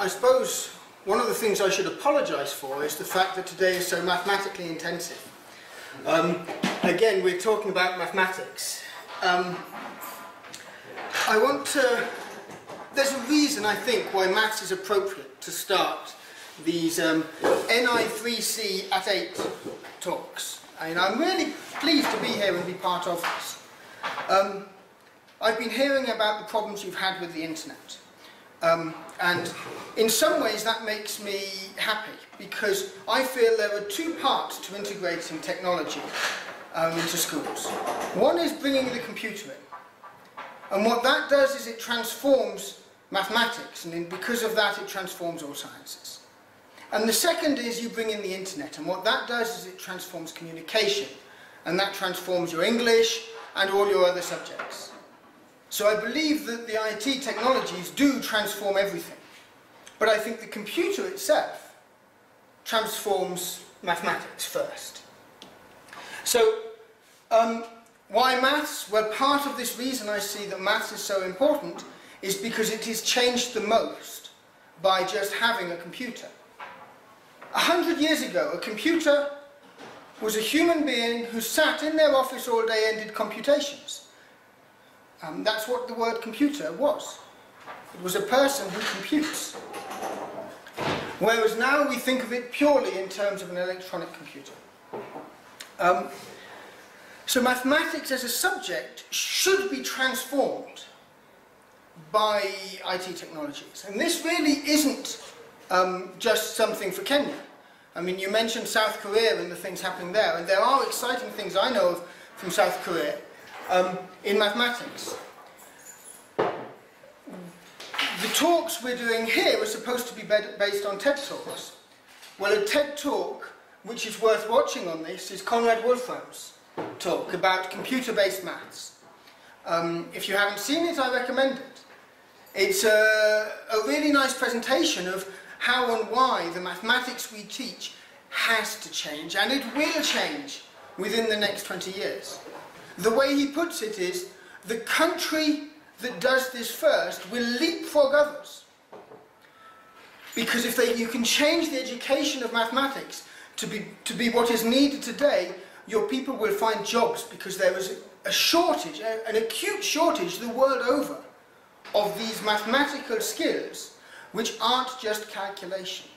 I suppose one of the things I should apologise for is the fact that today is so mathematically intensive. Again, we're talking about mathematics. There's a reason, I think, why maths is appropriate to start these NI3C at 8 talks. And I'm really pleased to be here and be part of this. I've been hearing about the problems you've had with the internet. And in some ways that makes me happy, because I feel there are two parts to integrating technology into schools. One is bringing the computer in. And what that does is it transforms mathematics, and because of that it transforms all sciences. And the second is you bring in the internet, and what that does is it transforms communication, and that transforms your English and all your other subjects. So I believe that the IT technologies do transform everything. But I think the computer itself transforms mathematics first. So, why maths? Well, part of this reason I see that maths is so important is because it is changed the most by just having a computer. 100 years ago, a computer was a human being who sat in their office all day and did computations. That's what the word computer was. It was a person who computes. Whereas now we think of it purely in terms of an electronic computer. So mathematics as a subject should be transformed by IT technologies. And this really isn't just something for Kenya. I mean, you mentioned South Korea and the things happening there, and there are exciting things I know of from South Korea in mathematics. The talks we're doing here are supposed to be based on TED Talks. Well, a TED Talk, which is worth watching on this, is Conrad Wolfram's talk about computer-based maths. If you haven't seen it, I recommend it. It's a really nice presentation of how and why the mathematics we teach has to change, and it will change within the next 20 years. The way he puts it is, the country that does this first will leapfrog others. Because if you can change the education of mathematics to be what is needed today, your people will find jobs, because there is a shortage, an acute shortage the world over, of these mathematical skills which aren't just calculation.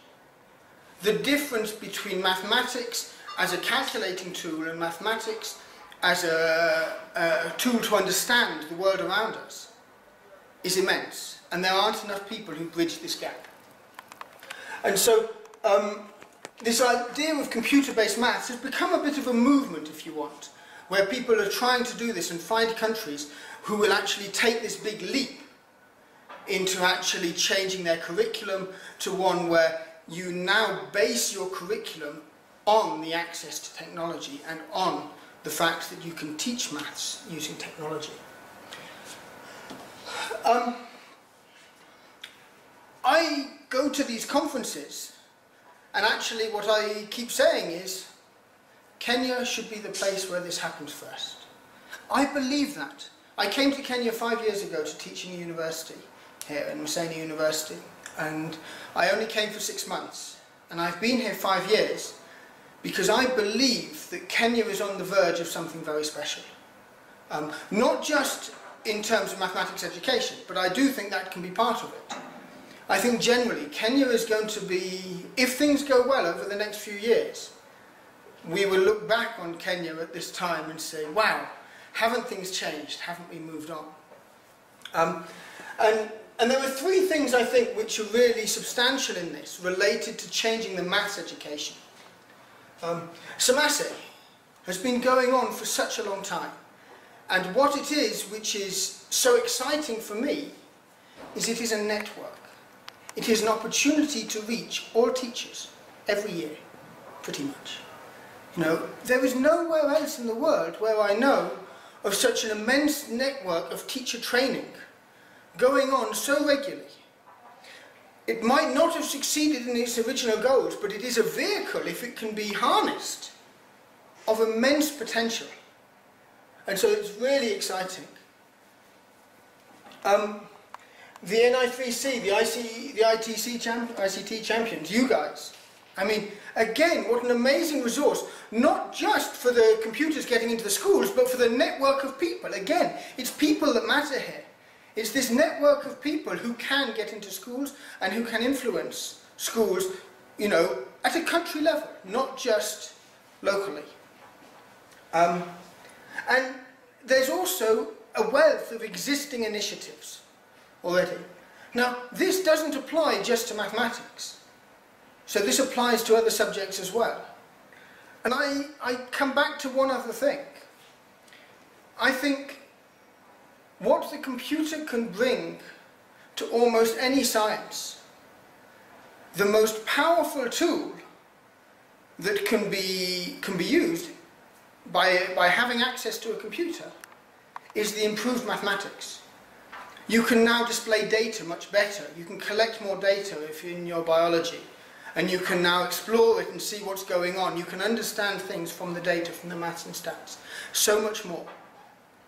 The difference between mathematics as a calculating tool and mathematics as a tool to understand the world around us is immense, and there aren't enough people who bridge this gap. And so this idea of computer-based maths has become a bit of a movement, if you want, where people are trying to do this and find countries who will actually take this big leap into actually changing their curriculum to one where you now base your curriculum on the access to technology and on the fact that you can teach maths using technology. I go to these conferences, and actually what I keep saying is Kenya should be the place where this happens first. I believe that. I came to Kenya 5 years ago to teach in a university here in Maseno University, and I only came for 6 months, and I've been here 5 years because I believe that Kenya is on the verge of something very special. Not just in terms of mathematics education, but I do think that can be part of it. I think generally Kenya is going to be, if things go well over the next few years, we will look back on Kenya at this time and say, wow, haven't things changed, haven't we moved on? And there are 3 things I think which are really substantial in this, related to changing the maths education. SAMASE has been going on for such a long time, and what it is, which is so exciting for me, is it is a network. It is an opportunity to reach all teachers every year, pretty much. You know, there is nowhere else in the world where I know of such an immense network of teacher training going on so regularly. It might not have succeeded in its original goals, but it is a vehicle, if it can be harnessed, of immense potential. And so it's really exciting. the NI3C, the ICT champions, you guys. I mean, again, what an amazing resource, not just for the computers getting into the schools, but for the network of people. Again, it's people that matter here. It's this network of people who can get into schools and who can influence schools, you know, at a country level, not just locally. And there's also a wealth of existing initiatives already. Now, this doesn't apply just to mathematics. So this applies to other subjects as well. And I come back to one other thing. I think what the computer can bring to almost any science, the most powerful tool that can be used by having access to a computer is the improved mathematics. You can now display data much better. You can collect more data if you're in your biology. And you can now explore it and see what's going on. You can understand things from the data, from the maths and stats. So much more.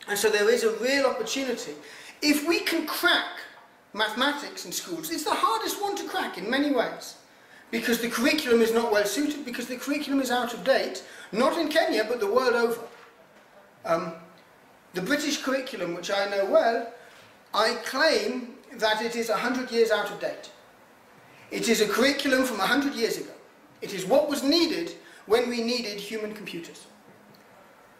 And so there is a real opportunity. If we can crack mathematics in schools, it's the hardest one to crack in many ways. Because the curriculum is not well suited, because the curriculum is out of date, not in Kenya, but the world over. The British curriculum, which I know well, I claim that it is 100 years out of date. It is a curriculum from 100 years ago. It is what was needed when we needed human computers.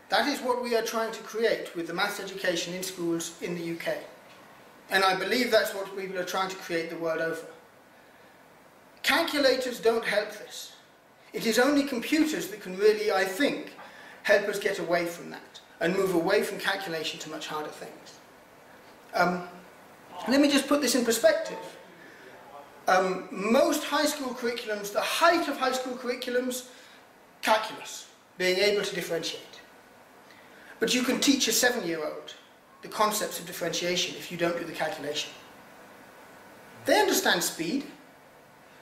That is what we are trying to create with the maths education in schools in the UK. And I believe that's what people are trying to create the world over. Calculators don't help this. It is only computers that can really, I think, help us get away from that and move away from calculation to much harder things. Let me just put this in perspective. Most high school curriculums, the height of high school curriculums, calculus, being able to differentiate. But you can teach a 7-year-old the concepts of differentiation if you don't do the calculation. They understand speed,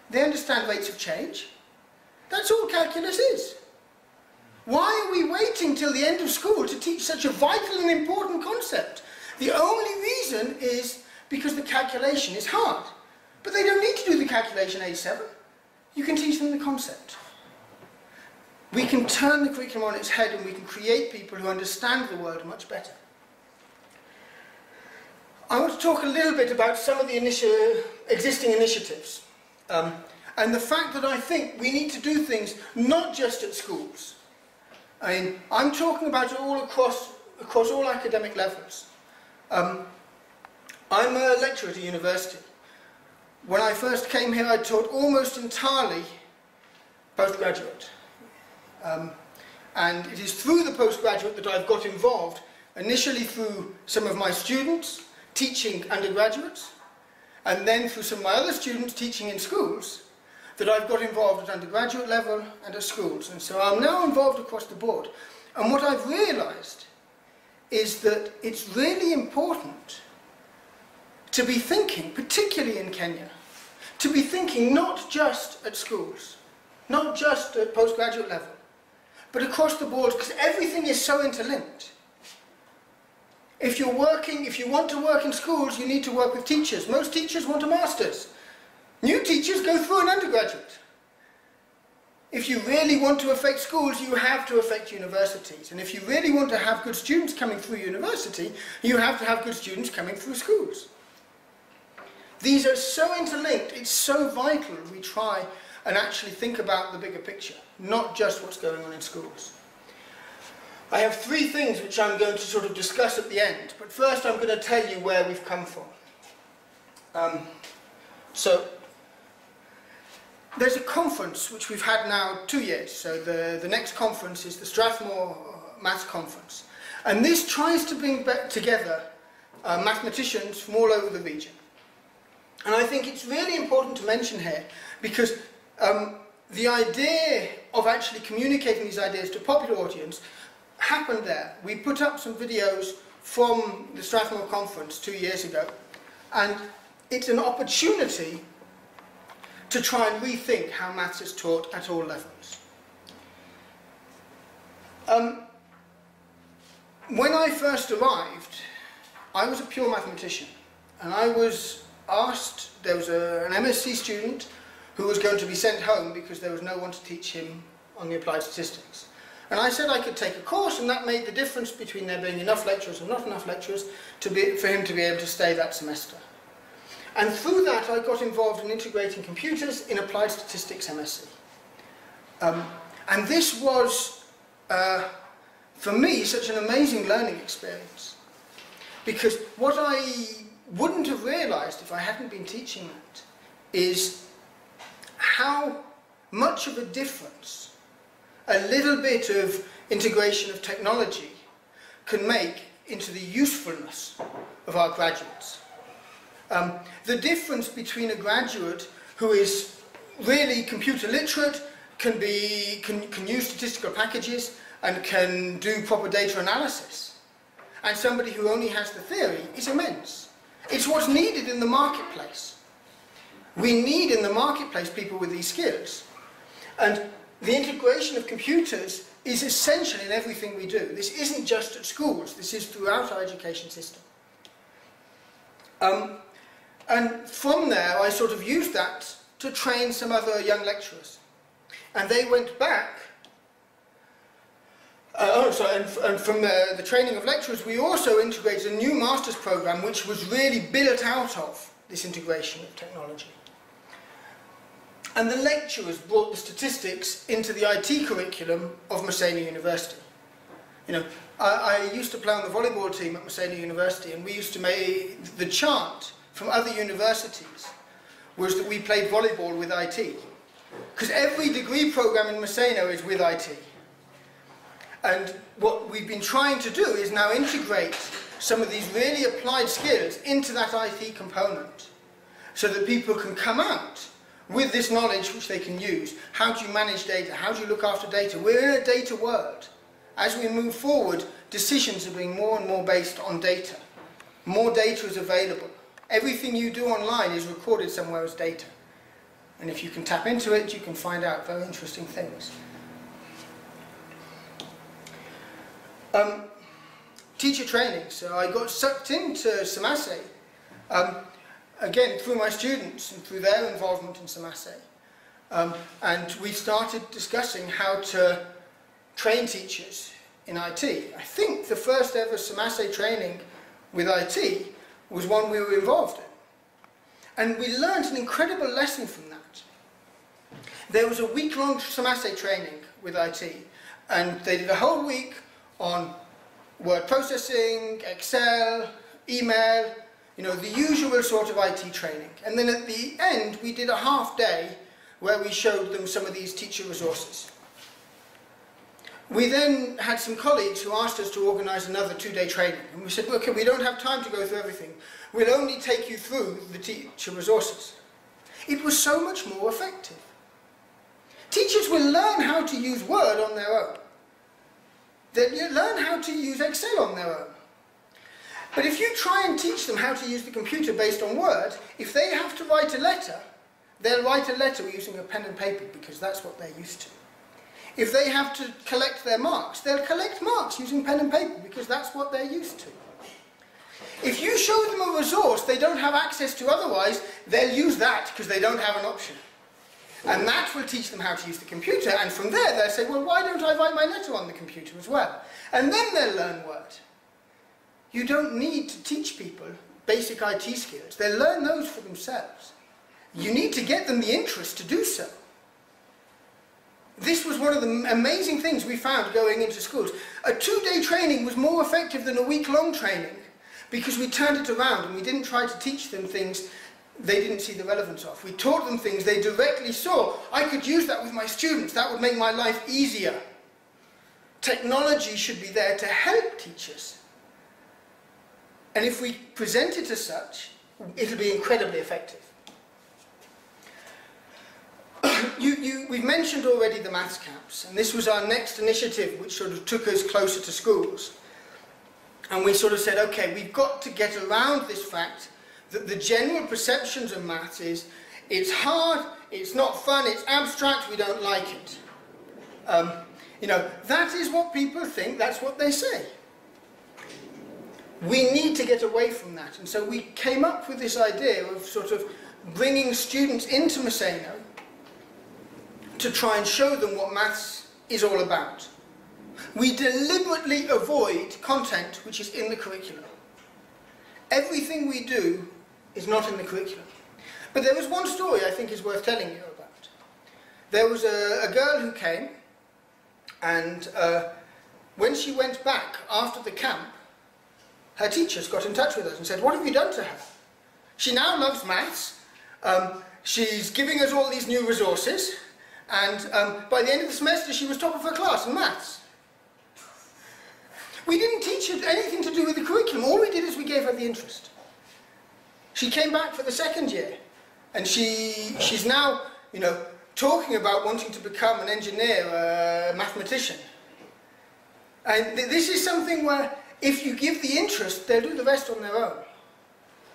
they understand rates of change. That's all calculus is. Why are we waiting till the end of school to teach such a vital and important concept? The only reason is because the calculation is hard. But they don't need to do the calculation age 7. You can teach them the concept. We can turn the curriculum on its head and we can create people who understand the world much better. I want to talk a little bit about some of the existing initiatives. And the fact that I think we need to do things not just at schools. I mean, I'm talking about it all across all academic levels. I'm a lecturer at a university. When I first came here, I taught almost entirely postgraduate. And it is through the postgraduate that I've got involved, initially through some of my students teaching undergraduates, and then through some of my other students teaching in schools, that I've got involved at undergraduate level and at schools. And so I'm now involved across the board. And what I've realised is that it's really important to be thinking, particularly in Kenya, to be thinking not just at schools, not just at postgraduate level, but across the board, because everything is so interlinked. If you want to work in schools, you need to work with teachers. Most teachers want a master's. New teachers go through an undergraduate. If you really want to affect schools, you have to affect universities. And if you really want to have good students coming through university, you have to have good students coming through schools. These are so interlinked, it's so vital we try and actually think about the bigger picture, not just what's going on in schools. I have 3 things which I'm going to sort of discuss at the end, but first I'm going to tell you where we've come from. So, there's a conference which we've had now 2 years, so the next conference is the Strathmore Maths Conference. And this tries to bring together mathematicians from all over the region. And I think it's really important to mention here, because the idea of actually communicating these ideas to a popular audience happened there. We put up some videos from the Strathmore Conference 2 years ago, and it's an opportunity to try and rethink how maths is taught at all levels. When I first arrived, I was a pure mathematician, and I was asked, there was an MSc student who was going to be sent home because there was no one to teach him on the applied statistics. And I said I could take a course, and that made the difference between there being enough lecturers and not enough lecturers for him to be able to stay that semester. And through that I got involved in integrating computers in applied statistics MSc. And this was, for me, such an amazing learning experience. Because what I wouldn't have realised if I hadn't been teaching that is how much of a difference a little bit of integration of technology can make into the usefulness of our graduates. The difference between a graduate who is really computer literate, can use statistical packages and can do proper data analysis, and somebody who only has the theory is immense. It's what's needed in the marketplace. We need in the marketplace people with these skills. And the integration of computers is essential in everything we do. This isn't just at schools, this is throughout our education system. And from there I sort of used that to train some other young lecturers. And they went back, and from the training of lecturers we also integrated a new master's program which was really built out of this integration of technology. And the lecturers brought the statistics into the IT curriculum of Messina University. You know, I used to play on the volleyball team at Messina University, and we used to make the chant from other universities was that we played volleyball with IT. Because every degree program in Messina is with IT. And what we've been trying to do is now integrate some of these really applied skills into that IT component so that people can come out with this knowledge which they can use. How do you manage data? How do you look after data? We're in a data world. As we move forward, decisions are being more and more based on data. More data is available. Everything you do online is recorded somewhere as data. And if you can tap into it, you can find out very interesting things. Teacher training. So I got sucked into SEMASE, again through my students and through their involvement in SEMASE. And we started discussing how to train teachers in IT. I think the first ever SEMASE training with IT was one we were involved in. And we learned an incredible lesson from that. There was a week-long SEMASE training with IT, and they did a whole week on word processing, Excel, email, you know, the usual sort of IT training. And then at the end, we did a half day where we showed them some of these teacher resources. We then had some colleagues who asked us to organise another 2-day training. And we said, well, okay, we don't have time to go through everything. We'll only take you through the teacher resources. It was so much more effective. Teachers will learn how to use Word on their own. They'll learn how to use Excel on their own. But if you try and teach them how to use the computer based on Word, if they have to write a letter, they'll write a letter using a pen and paper because that's what they're used to. If they have to collect their marks, they'll collect marks using pen and paper because that's what they're used to. If you show them a resource they don't have access to otherwise, they'll use that because they don't have an option. And that will teach them how to use the computer, and from there they'll say, well, why don't I write my letter on the computer as well? And then they'll learn Word. You don't need to teach people basic IT skills. They'll learn those for themselves. You need to get them the interest to do so. This was one of the amazing things we found going into schools. A 2-day training was more effective than a week-long training because we turned it around and we didn't try to teach them things they didn't see the relevance of. We taught them things they directly saw. I could use that with my students. That would make my life easier. Technology should be there to help teachers. And if we present it as such, it'll be incredibly effective. We've mentioned already the maths camps, and this was our next initiative which sort of took us closer to schools. And we sort of said, okay, we've got to get around this fact that the general perceptions of maths is it's hard, it's not fun, it's abstract, we don't like it. You know, that is what people think, that's what they say. we need to get away from that. And so we came up with this idea of sort of bringing students into Messeno to try and show them what maths is all about. We deliberately avoid content which is in the curriculum. Everything we do is not in the curriculum. But there was one story I think is worth telling you about. There was a girl who came, and when she went back after the camp, her teachers got in touch with us and said, "What have you done to her? She now loves maths, she's giving us all these new resources, and by the end of the semester she was top of her class in maths." We didn't teach her anything to do with the curriculum. All we did is we gave her the interest. She came back for the second year, and she's now, you know, talking about wanting to become an engineer, a mathematician. And this is something where if you give the interest, they'll do the rest on their own.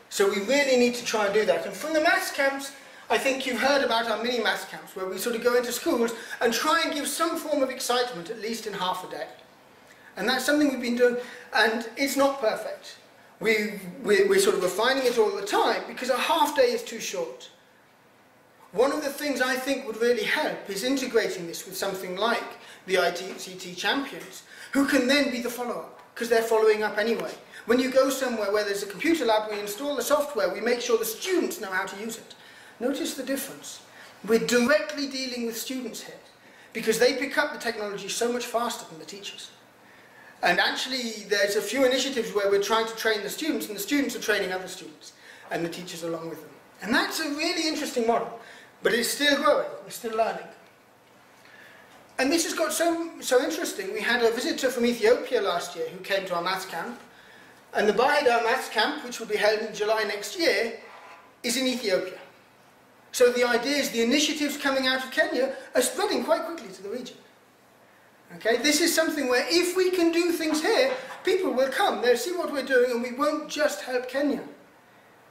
So we really need to try and do that. And from the maths camps, I think you've heard about our mini maths camps, where we sort of go into schools and try and give some form of excitement, at least in half a day. And that's something we've been doing, and it's not perfect. We're sort of refining it all the time, because a half day is too short. One of the things I think would really help is integrating this with something like the ICT champions, who can then be the follow-up, because they're following up anyway. When you go somewhere where there's a computer lab, we install the software, we make sure the students know how to use it. Notice the difference. We're directly dealing with students here, because they pick up the technology so much faster than the teachers. And actually, there's a few initiatives where we're trying to train the students, and the students are training other students, and the teachers along with them. And that's a really interesting model, but it's still growing, we're still learning. And this has got so interesting. We had a visitor from Ethiopia last year who came to our maths camp, and the Bahida Maths Camp, which will be held in July next year, is in Ethiopia. So the idea is the initiatives coming out of Kenya are spreading quite quickly to the region. Okay, this is something where if we can do things here, people will come, they'll see what we're doing, and we won't just help Kenya.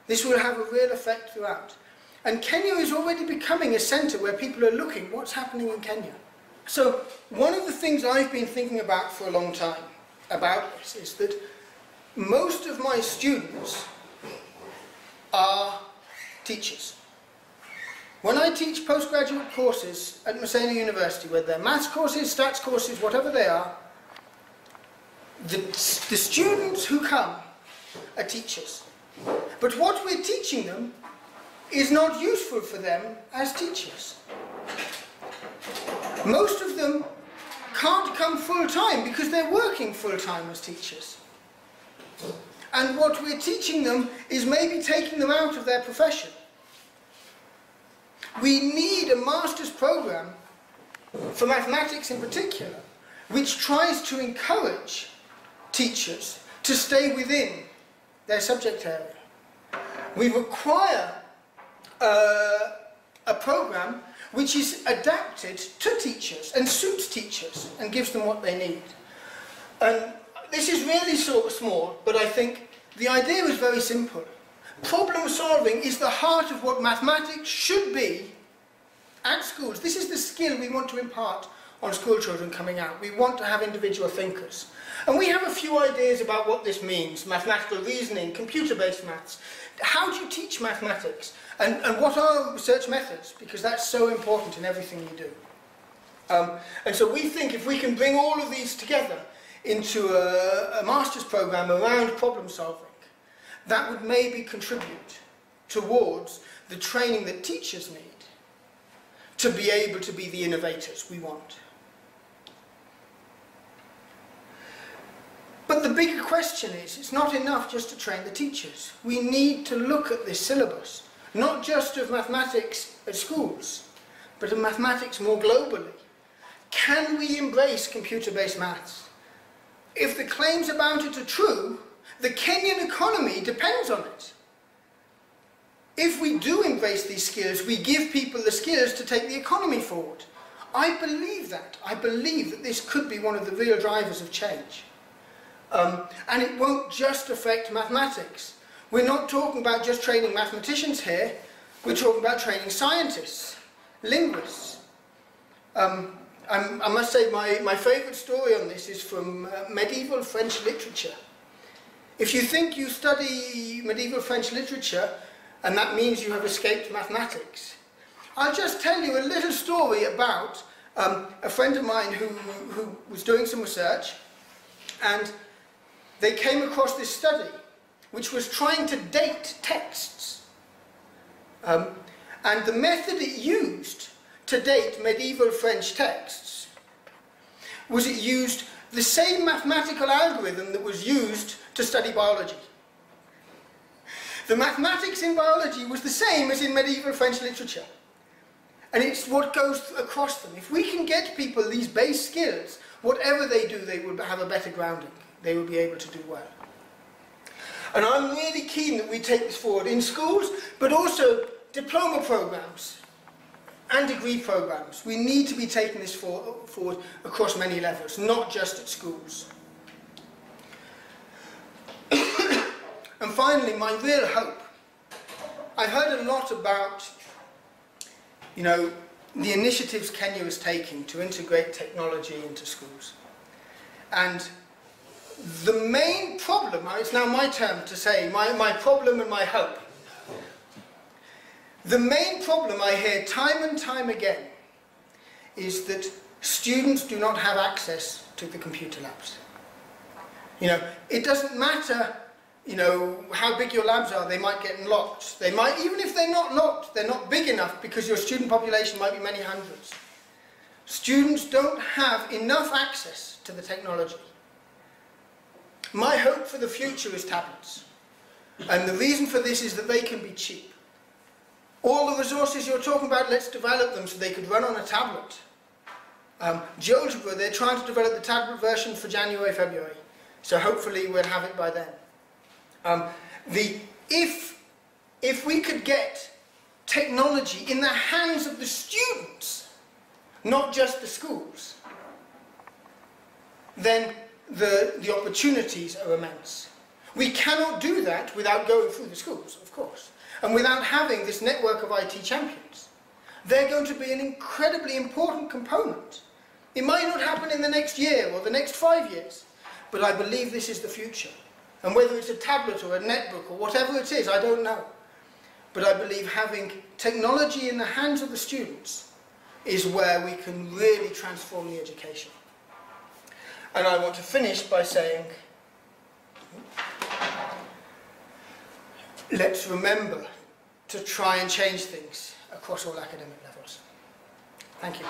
This will have a real effect throughout. And Kenya is already becoming a centre where people are looking what's happening in Kenya. So one of the things I've been thinking about for a long time about this is that most of my students are teachers. When I teach postgraduate courses at Messena University, whether they're maths courses, stats courses, whatever they are, the students who come are teachers. But what we're teaching them is not useful for them as teachers. Most of them can't come full-time because they're working full-time as teachers. And what we're teaching them is maybe taking them out of their profession. We need a master's program, for mathematics in particular, which tries to encourage teachers to stay within their subject area. We require a program which is adapted to teachers and suits teachers and gives them what they need. And this is really sort of small, but I think the idea is very simple. Problem solving is the heart of what mathematics should be at schools. This is the skill we want to impart on school children coming out. We want to have individual thinkers. And we have a few ideas about what this means: mathematical reasoning, computer-based maths. How do you teach mathematics? And what are research methods? Because that's so important in everything you do. And so we think if we can bring all of these together into a master's program around problem solving, that would maybe contribute towards the training that teachers need to be able to be the innovators we want. But the bigger question is, it's not enough just to train the teachers. We need to look at this syllabus, not just of mathematics at schools, but of mathematics more globally. Can we embrace computer-based maths? If the claims about it are true, the Kenyan economy depends on it. If we do embrace these skills, we give people the skills to take the economy forward. I believe that. I believe that this could be one of the real drivers of change. And it won't just affect mathematics. We're not talking about just training mathematicians here, we're talking about training scientists, linguists. I must say my favourite story on this is from medieval French literature. If you think you study medieval French literature and that means you have escaped mathematics, I'll just tell you a little story about a friend of mine who was doing some research, and they came across this study which was trying to date texts. And the method it used to date medieval French texts was it used the same mathematical algorithm that was used to study biology. The mathematics in biology was the same as in medieval French literature. And it's what goes across them. If we can get people these base skills, whatever they do, they will have a better grounding. They will be able to do well. And I'm really keen that we take this forward in schools, but also diploma programs and degree programs. We need to be taking this forward across many levels, not just at schools. And finally, my real hope. I've heard a lot about, you know, the initiatives Kenya is taking to integrate technology into schools. And the main problem, it's now my turn to say my problem and my hope. The main problem I hear time and time again is that students do not have access to the computer labs. You know, it doesn't matter, you know, how big your labs are, they might get locked. They might, even if they're not locked, they're not big enough because your student population might be many hundreds. Students don't have enough access to the technology. My hope for the future is tablets. And the reason for this is that they can be cheap. All the resources you're talking about, let's develop them so they could run on a tablet. GeoGebra, they're trying to develop the tablet version for January, February. So hopefully we'll have it by then. If we could get technology in the hands of the students, not just the schools, then the opportunities are immense. We cannot do that without going through the schools, of course, and without having this network of IT champions. They're going to be an incredibly important component. It might not happen in the next year or the next 5 years, but I believe this is the future. And whether it's a tablet or a netbook or whatever it is, I don't know. But I believe having technology in the hands of the students is where we can really transform the education. And I want to finish by saying, let's remember to try and change things across all academic levels. Thank you.